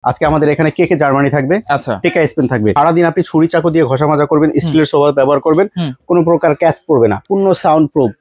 আজকে আমাদের এখানে কেকে জার্মানি থাকবে, আচ্ছা টেকা স্পেন থাকবে। সারাদিন আপনি ছুরি চাকু দিয়ে ঘষা মাজা করবেন, স্টিলের সোফা ব্যবহার করবেন, কোনো প্রকার ক্যাচ পড়বে না, পূর্ণ সাউন্ড প্রুফ।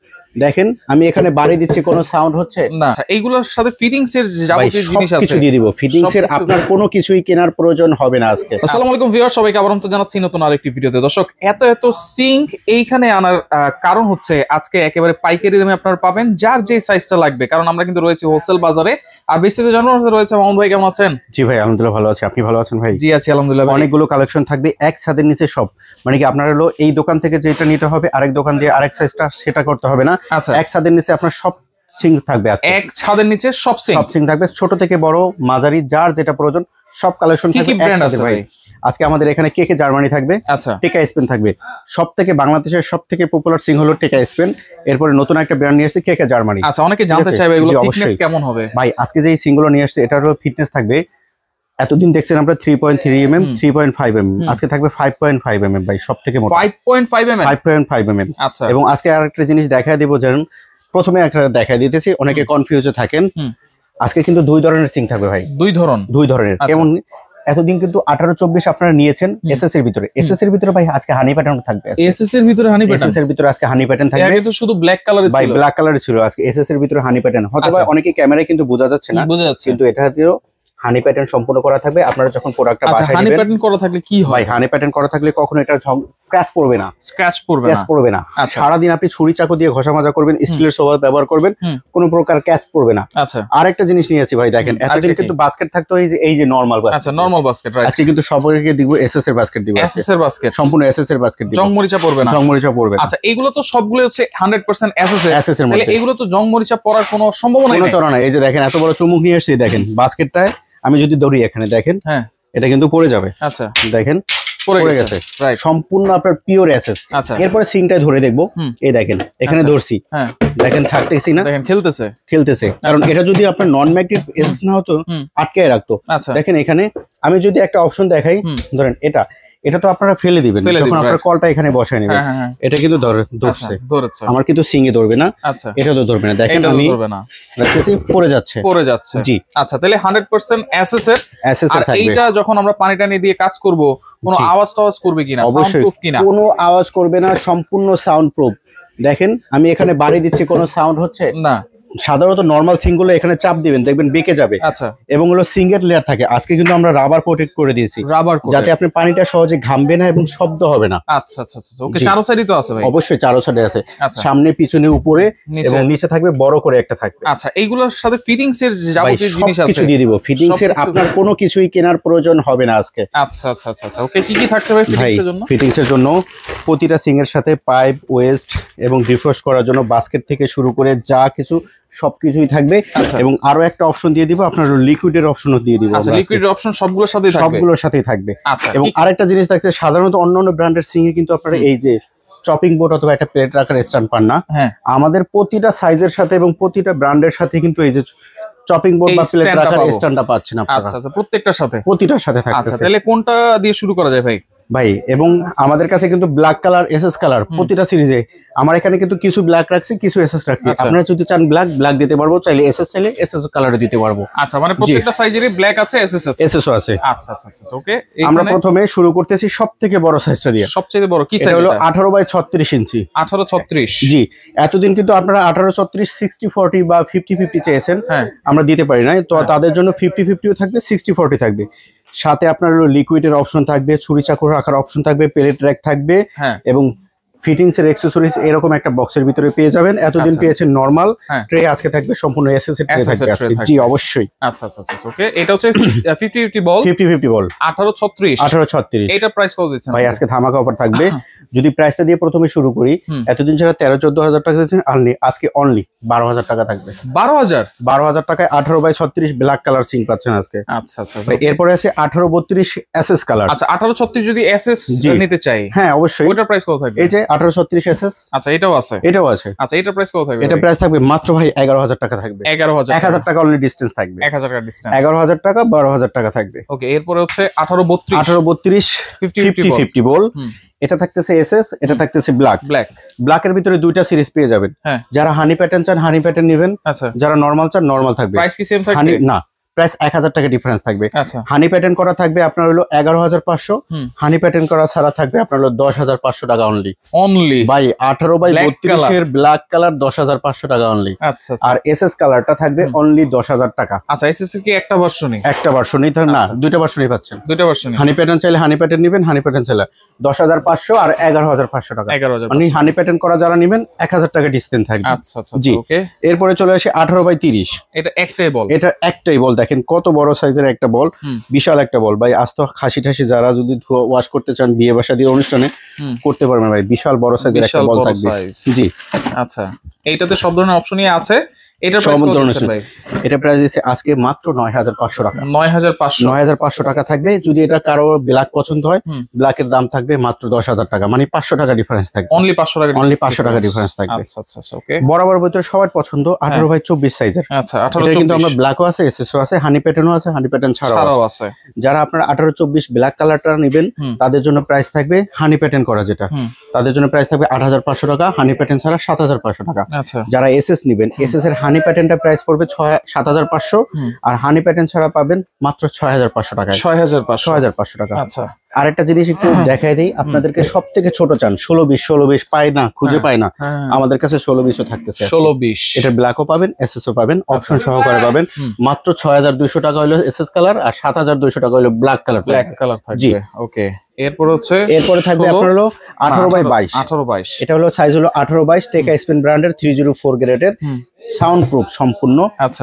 দেখেন আমি এখানে বাড়ি দিচ্ছি, কোনো সাউন্ড হচ্ছে না। এইগুলোর সাথে ফিটিংস এর যাবতীয় জিনিস আছে, কিছু দিয়ে দিব। ফিটিংস এর আপনার কোনো কিছুই কেনার প্রয়োজন হবে না আজকে। আসসালামু আলাইকুম ভিউয়ার, সবাইকে আবার জানাচ্ছি নতুন আরেকটি ভিডিওতে। দর্শক, এত সিঙ্ক এইখানে আনার কারণ হচ্ছে আজকে একেবারে পাইকারি দামে আপনারা পাবেন যার যে সাইজটা লাগবে, কারণ আমরা কিন্তু রয়েছে হোলসেল বাজারে। আর বেশিতে জানার রয়েছে মামুন ভাই, কেমন আছেন? জি ভাই আলহামদুলিল্লাহ ভালো আছি, আপনি ভালো আছেন ভাই? জি আছি আলহামদুলিল্লাহ। অনেকগুলো কালেকশন থাকবে এক ছাদের নিচে সব, মানে কি আপনার হলো এই দোকান থেকে যেটা নিতে হবে আরেক দোকান দিয়ে আরেক সাইজটা সেটা করতে হবে না। আচ্ছা, এক ছাদের নিচে আপনার সব সিঙ্ক থাকবে, এক ছাদের নিচে সব সিঙ্ক থাকবে, ছোট থেকে বড় মাঝারি যার যেটা প্রয়োজন সব কালেকশন থাকবে এক ছাদের ভাই। আজকে আমাদের এখানে কেকে জার্মানি থাকবে, আচ্ছা টেকা স্পেন থাকবে। সব থেকে বাংলাদেশের সব থেকে পপুলার সিং হলো টেকা স্পেন, এরপরে নতুন একটা ব্র্যান্ড নিয়ে আসছে কেকে জার্মানি। আচ্ছা, অনেকে জানতে চাইবে এগুলো ফিটনেস কেমন হবে ভাই। আজকে যে সিঙ্গুলো নিয়ে আসছে এটার ফিটনেস থাকবে, এতদিন দেখছেন আমরা 3.3 mm 3.5 mm, আজকে থাকবে 5.5 mm ভাই, সব থেকে মোটা 5.5 mm 5.5 mm। আচ্ছা, এবং আজকে আরেকটা জিনিস দেখায় দেব, যেমন প্রথমে একটা দেখায় দিতেছি, অনেকে কনফিউজে থাকেন। আজকে কিন্তু দুই ধরনের সিং থাকবে ভাই, দুই ধরনের। কেমন? এতদিন কিন্তু 18-24 আপনারা নিয়েছেন এসএস এর ভিতরে, এসএস এর ভিতরে ভাই আজকে হানি প্যাটার্ন থাকবে। এসএস এর ভিতরে হানি প্যাটার্ন, এসএস এর ভিতরে আজকে হানি প্যাটার্ন থাকবে। আগে তো শুধু ব্ল্যাক কালারে ছিল ভাই, ব্ল্যাক কালারে ছিল, আজকে এসএস এর ভিতরে হানি প্যাটার্ন। হয়তো অনেকে ক্যামেরায় কিন্তু বোঝা যাচ্ছে না, কিন্তু এটা দিয়েও হানি প্যাটার্ন সম্পূর্ণ করা থাকবে। আপনারা যখন প্রোডাক্টটা বাসায় নেবেন, হানি প্যাটার্ন করা থাকলে কি হয়? ভাই হানি প্যাটার্ন করা থাকলে কখনো এটা স্ক্র্যাচ পড়বে না, সারাদিন আপনি ছুরি চাকু দিয়ে ঘষা মাজা করবেন, স্টিলের সোফা ব্যবহার করবেন, কোনো প্রকার ক্যাচ পড়বে না। আচ্ছা, আরেকটা জিনিস নিয়েছি ভাই, দেখেন এতদিন কিন্তু বাস্কেট থাকতো, এই যে নরমাল বাস্কেট। আচ্ছা, নরমাল বাস্কেট, রাইট। আজকে কিন্তু সবাইকে দিব এসএস এর বাস্কেট দিব, এসএস এর বাস্কেট, সম্পূর্ণ এসএস এর বাস্কেট দিব, জং মরিচা পড়বে না, জং মরিচা পড়বে না। আচ্ছা, এগুলো তো সবগুলো হচ্ছে 100% এসএস এর, এসএস এর তাহলে মধ্যে এগুলো তো জং মরিচা পড়ার কোনো সম্ভাবনা নেই, কোনো চড়া নাই। এই যে দেখেন এত বড় চুমুক নিয়ে আসছি, দেখেন বাস্কেটটায় আমি যদি দৌড়ি এখানে দেখেন, হ্যাঁ এটা কিন্তু পড়ে যাবে। আচ্ছা, দেখেন পড়ে গেছে, সম্পূর্ণ আপনার পিওর এসএস। আচ্ছা, এরপরে সিংটাই ধরে দেখবো, এই দেখেন এখানে ধরছি, হ্যাঁ দেখেন থাকতেছি না, দেখেন খেলতেছে। কারণ এটা যদি আপনার নন ম্যাগনেটিক এসএস না হতো আটকায় রাখতো। দেখেন এখানে আমি যদি একটা অপশন দেখাই, ধরেন এটা তো আপনারা ফেলে দিবেন যখন আপনার কলটা এখানে বসায় নেবেন, এটা কিন্তু ধরছে, আমার কিন্তু সিঙ্গে ধরবে না, এটা তো ধরবে না। দেখেন আমি রাখতেছি, পড়ে যাচ্ছে। জি, আচ্ছা, তাহলে 100% এসএস এর থাকবে। এইটা যখন আমরা পানি টানি দিয়ে কাজ করব, কোনো আওয়াজ টাওয়াজ করবে কিনা, সাউন্ড প্রুফ কিনা? কোনো আওয়াজ করবে না, সম্পূর্ণ সাউন্ড প্রুফ। দেখেন আমি এখানে বাড়ি দিচ্ছি, কোনো সাউন্ড হচ্ছে না। সাধারণত নরমাল সিংগুলো এখানে চাপ দিবেন, দেখবেন বেঁকে যাবে। আচ্ছা, এবং হলো সিঙ্গেল লেয়ার থাকে। আজকে কিন্তু আমরা রাবার প্রোটেক্ট করে দিয়েছি, যাতে আপনি পানিটা সহজে ঘামবে না এবং শব্দ হবে না। আচ্ছা আচ্ছা আচ্ছা, ওকে। চারো সাইডই তো আছে ভাই? অবশ্যই চারো সাইডে আছে, সামনে পিছনে উপরে এবং নিচে থাকবে, বড় করে একটা থাকবে। আচ্ছা, এইগুলোর সাথে ফিটিংস এর যাবতীয় জিনিস আছে, কিছু দিয়ে দিব। ফিটিংস এর আপনার কোনো কিছুই কেনার প্রয়োজন হবে না আজকে। আচ্ছা আচ্ছা আচ্ছা আচ্ছা, ওকে। কি থাকতে হবে ফিটিংস এর জন্য? ফিটিংস এর জন্য প্রতিটা সিং এর সাথে পাইপ, ওয়েস্ট এবং ডিফ্রস্ট করার জন্য বাস্কেট থেকে শুরু করে যা কিছু সবকিছুই থাকবে। এবং আরো একটা অপশন দিয়ে দিব, আপনার লিকুইডের অপশনও দিয়ে দিব। আচ্ছা, লিকুইডের অপশন সবগুলোর সাথেই থাকবে। আচ্ছা, এবং আরেকটা জিনিস থাকছে, সাধারণত অন্যান্য ব্র্যান্ডের সিং এ কিন্তু আপনারা এই যে চপিং বোর্ড অথবা একটা প্লেট রাখার স্ট্যান্ড পান না। আমাদের প্রতিটা সাইজের সাথে এবং প্রতিটা ব্র্যান্ডের সাথে কিন্তু এই যে চপিং বোর্ড বা প্লেট রাখার স্ট্যান্ডটা পাচ্ছেন আপনারা। আচ্ছা আচ্ছা, প্রতিটার সাথে থাকছে। আচ্ছা, তাহলে কোনটা দিয়ে শুরু করা যায় ভাই? এবং আমাদের কাছে কিন্তু ব্ল্যাক কালার, এসএস কালার প্রতিটা সিরিজে। আমার এখানে কিন্তু কিছু ব্ল্যাক রাখছি, কিছু এসএস রাখছি। আপনারা যদি চান ব্ল্যাক দিতে পারবো, চাইলে এসএস কালারে দিতে পারবো। আচ্ছা, মানে প্রত্যেকটা সাইজেরই ব্ল্যাক আছে, এসএসও আছে। আচ্ছা আচ্ছা আচ্ছা, ওকে। আমরা প্রথমে শুরু করতেছি সবথেকে বড় সাইজটা দিয়ে। সবচেয়ে বড় কি সাইজ? হলো 18/36 ইঞ্চি। 18/36? জি, এতদিন কিন্তু আপনারা 18/36 60/40 বা 50/50 চেয়েছেন, আমরা দিতে পারি না। তো তাদের জন্য 50/50ও থাকবে, 60/40 থাকবে। সাথে আপনার লিকুইডের অপশন থাকবে, ছুরি চাকু রাখার অপশন থাকবে, প্লেট র‍্যাক থাকবে, এবং ফিটিংস এর অ্যাকসেসরিজ এরকম একটা বক্সের ভিতরে পেয়ে যাবেন। এতদিন পেয়েছেন নরমাল ট্রে, আজকে থাকবে সম্পূর্ণ এসএস এর ট্রে থাকবে আজকে। জি অবশ্যই। আচ্ছা আচ্ছা আচ্ছা, ওকে। এটা হচ্ছে 50/50 বল, 50/50 বল, 1836। এটা প্রাইস কত দিচ্ছেন ভাই? আজকে ধামাকা অফার থাকবে। যদি প্রাইসটা দিয়ে প্রথমে শুরু করি, এতদিন যারা 13-14 হাজার টাকা দিচ্ছেন, আজকে অনলি 12,000 টাকা থাকবে। 12,000 টাকায় 18/36 ব্ল্যাক কালার সিং পাচ্ছেন আজকে। আচ্ছা আচ্ছা, এরপরে আছে 18/32 এসএস কালার। আচ্ছা, 1836 যদি এসএস নিতে চাই, হ্যাঁ অবশ্যই। ওটার প্রাইস কত থাকবে? এই যে 1836 এসএস। আচ্ছা, এটাও আছে। আচ্ছা, এটার প্রাইস কত থাকবে? এটা প্রাইস থাকবে মাত্র ভাই 11,000 টাকা থাকবে। 1000 টাকা অনলি ডিসটেন্স থাকবে। 1000 টাকা ডিসটেন্স, 11,000 টাকা, 12,000 টাকা থাকবে। ওকে। এরপরে হচ্ছে 1832 50/50 বল। এটা থাকতেছে এসএস, এটা থাকতেছে ব্ল্যাকের ভিতরে দুইটা সিরিজ পেয়ে যাবেন। যারা হানি প্যাটার্ন চান, হানি প্যাটার্ন নেবেন। যারা নরমাল চান, নরমাল থাকবে। প্রাইস কি সেম থাকবে? না, প্রাইস 1000 টাকা ডিফারেন্স থাকবে। আচ্ছা হানি প্যাটার্ন করা থাকবে আপনার হলো 11500, হানি প্যাটার্ন করা ছাড়া থাকবে আপনার হলো 10500 টাকা অনলি। অনলি ভাই 18x32 এর ব্ল্যাক কালার 10500 টাকা অনলি। আচ্ছা আর এসএস কালারটা থাকবে অনলি 10000 টাকা। আচ্ছা এসএস কি একটা ভার্সনই? একটা ভার্সনই না, দুইটা ভার্সনই পাচ্ছেন। দুইটা ভার্সনই। হানি প্যাটার্ন চাইলে হানি প্যাটার্ন নেবেন, হানি প্যাটার্ন চাইলে 10500 আর 11500 টাকা। 11000 মানে হানি প্যাটার্ন করা যারা নেবেন 1000 টাকা ডিসকাউন্ট থাকবে। আচ্ছা আচ্ছা জি ওকে। এরপরে চলে আসে 18x30। এটা একটাই বল? এটা একটাই বল, দেখেন কত বড় সাইজের একটা বল, বিশাল একটা বল ভাই। আজ তো খাসি ঠাসি যারা যদি ওয়াশ করতে চান বিয়ে বাসা দিয়ে অনুষ্ঠানে করতে পারবেন ভাই, বিশাল বড় সাইজের একটা বল থাকবে। জি আচ্ছা এইটাতে সব ধরনের অপশনই আছে। এটার প্রাইস কত ভাই? এটা প্রাইস দিচ্ছে আজকে মাত্র 9500 টাকা। 9500 টাকা থাকবে। যদি এটা কারো ব্ল্যাক পছন্দ হয়, ব্ল্যাকের দাম থাকবে মাত্র 10000 টাকা, মানে 500 টাকা ডিফারেন্স থাকবে। অনলি 500 টাকা? অনলি 500 টাকা ডিফারেন্স থাকবে। আচ্ছা আচ্ছা আচ্ছা ওকে। বরাবর ভিতরে সবার পছন্দ 18x24 সাইজের। আচ্ছা 18x24 কিন্তু আমরা ব্ল্যাকও আছে, এসএসও আছে, হানি প্যাটার্নও আছে, হানি প্যাটার্ন ছাড়াও আছে। যারা আপনারা 18x24 ব্ল্যাক কালারটা নেবেন তাদের জন্য প্রাইস থাকবে হানি প্যাটার্ন করা যেটা, তাদের জন্য প্রাইস থাকবে 8500 টাকা, হানি প্যাটার্ন ছাড়া 7500 টাকা। আচ্ছা যারা এসএস নেবেন, এসএস এর হানি প্যাটার্নটা প্রাইস পড়বে 7500 আর হানি প্যাটার্ন ছাড়া পাবেন মাত্র 6500 টাকায়। 6500 টাকা। আচ্ছা আরেকটা জিনিস একটু দেখাই দিই আপনাদেরকে, সব থেকে ছোট চান 16-20 পায় না, খুঁজে পায় না, আমাদের কাছে 16-20 থাকতেছে। 16-20 এটার ব্ল্যাকও পাবেন, এসএসও পাবেন, অপশন সহকারে পাবেন। মাত্র 6200 টাকা হলো এসএস কালার আর 7200 টাকা হলো ব্ল্যাক কালার। থাকবে ওকে। এরপরে থাকবে আপনার হলো 18x22। এটা হলো সাইজ হলো 18x22, টেকা স্পেন ব্র্যান্ডের 304 গ্রেডের, সাউন্ড প্রুফ সম্পূর্ণ।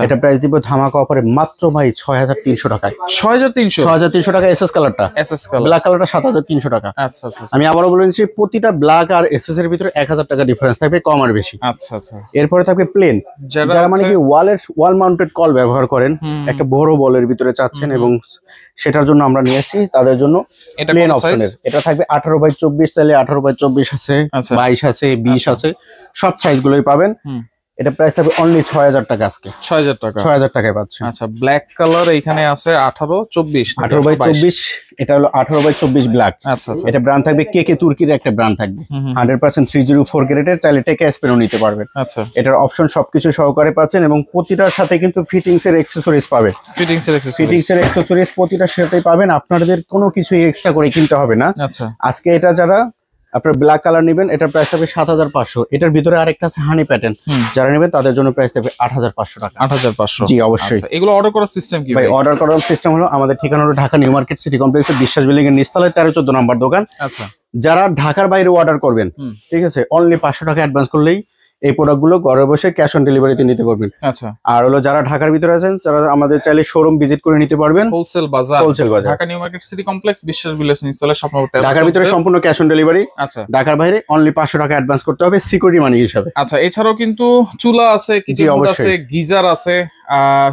এটা প্রাইস দিব ধামাকা অফারে মাত্র ভাই 6300 টাকায়। 6300 টাকা এসএস কালারটা, ব্ল্যাক কালারটা 7300 টাকা। আচ্ছা আচ্ছা আমি আবারও বলে দিচ্ছি, প্রতিটা ব্ল্যাক আর এসএস এর ভিতরে 1000 টাকা ডিফারেন্স থাকবে, কম আর বেশি। আচ্ছা আচ্ছা। এরপরে থাকবে প্লেন, যারা মানে কি ওয়াল মাউন্টেড কল ব্যবহার করেন, একটা বড় বলের ভিতরে চাচ্ছেন এবং সেটার জন্য আমরা নিয়ে আসছি তাদের জন্য প্লেন অপশনের। এটা থাকবে 18x24 চাইলে 18x24 আছে, 22 আছে, 20 আছে, সব সাইজ গুলোই পাবেন। এটা প্রাইস থাকবে অনলি 6000 টাকা আজকে। 6000 টাকায় পাচ্ছেন। আচ্ছা ব্ল্যাক কালার এইখানে আছে 18-24। 18x24 এটা হলো 18x24 ব্ল্যাক। আচ্ছা আচ্ছা। এটা ব্র্যান্ড থাকবে কেকে তুর্কির একটা ব্র্যান্ড থাকবে, 100% 304 গ্রেডের, চাইলে টেকা স্পেনও নিতে পারবেন। আচ্ছা এটার এটার অপশন সবকিছু সহকারে পাচ্ছেন এবং প্রতিটার সাথে কিন্তু ফিটিংস এর অ্যাকসেসরিজ পাবেন। ফিটিংস এর অ্যাকসেসরিজ প্রতিটার সাথেই পাবেন, আপনাদের কোনো কিছু এক্সট্রা করে কিনতে হবে না। আচ্ছা আজকে এটা যারা আপনার ব্ল্যাক কালার নেবেন, এটার প্রাইস থাকবে 7500। এটার ভিতরে আরেকটা আছে হানি প্যাটার্ন, যারা নেবেন তাদের জন্য প্রাইস থাকবে 8500 টাকা। 8500? জি অবশ্যই। এগুলো অর্ডার করার সিস্টেম কি ভাই? অর্ডার করার সিস্টেম হলো আমাদের ঠিকানা হলো ঢাকা নিউ মার্কেট সিটি কমপ্লেক্সের বিশ্বাস বিল্ডিং এর নিচতলায় 13-14 নম্বর দোকান। আচ্ছা যারা ঢাকার বাইরে অর্ডার করবেন, ঠিক আছে, অনলি 500 টাকা অ্যাডভান্স করলেই এই প্রোডাক্টগুলো ঘরে বসে ক্যাশ অন ডেলিভারিতে নিতে পারবেন। আচ্ছা আর হলো যারা ঢাকার ভিতরে আছেন তারা আমাদের চাইলে শোরুম ভিজিট করে নিতে পারবেন। হোলসেল বাজার Dhaka new market city complex বিশ্বাস বিল্ডার্স নিচতলায় স্বপ্ন হোটেল। ঢাকার ভিতরে সম্পূর্ণ ক্যাশ অন ডেলিভারি। আচ্ছা ঢাকার বাইরে অনলি 500 টাকা অ্যাডভান্স করতে হবে সিকিউরিটি মানি হিসাবে। আচ্ছা এছাড়াও কিন্তু চুলা আছে, কিচেন আছে, গিজার আছে,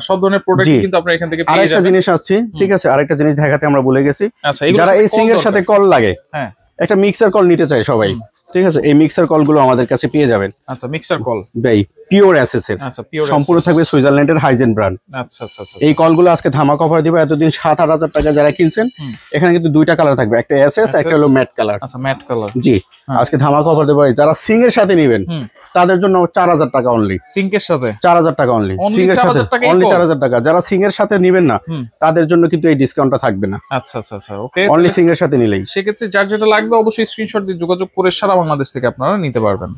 সব ধরনের প্রোডাক্ট কিন্তু আপনারা এখান থেকে পেয়ে যাবেন। আরেকটা জিনিস আসছে, ঠিক আছে, আরেকটা জিনিস দেখাতে আমরা ভুলে গেছি। আচ্ছা যারা এই সিঙ্গের সাথে কল লাগে, হ্যাঁ একটা মিক্সার কল নিতে চাই সবাই, ঠিক আছে, এই মিক্সার কলগুলো আমাদের কাছে পেয়ে যাবেন। আচ্ছা মিক্সার কল ভাই পিওর এসএস এর, সম্পূর্ণ থাকবে সুইজারল্যান্ডের হাইজেন ব্র্যান্ড। আচ্ছা আচ্ছা আচ্ছা। এই কলগুলো আজকে ধামাকা অফার দিব। এতদিন 7-8000 টাকা যারা কিনছেন, এখানে কিন্তু দুইটা কালার থাকবে, একটা এসএস একটা হলো ম্যাট কালার। আচ্ছা ম্যাট কালার, জি আজকে ধামাকা অফার দেব। যারা সিং এর সাথে নেবেন তাদের জন্য 4000 টাকা অনলি। সিং এর সাথে 4000 টাকা অনলি, সিং এর সাথে অনলি 4000 টাকা। যারা সিং এর সাথে নেবেন না তাদের জন্য কিন্তু এই ডিসকাউন্টটা থাকবে না। আচ্ছা আচ্ছা আচ্ছা ওকে। অনলি সিং এর সাথে নিলেই। সেক্ষেত্রে যার যেটা লাগবে অবশ্যই স্ক্রিনশট দিয়ে যোগাযোগ করে সারা বাংলাদেশ থেকে আপনারা নিতে পারবেন।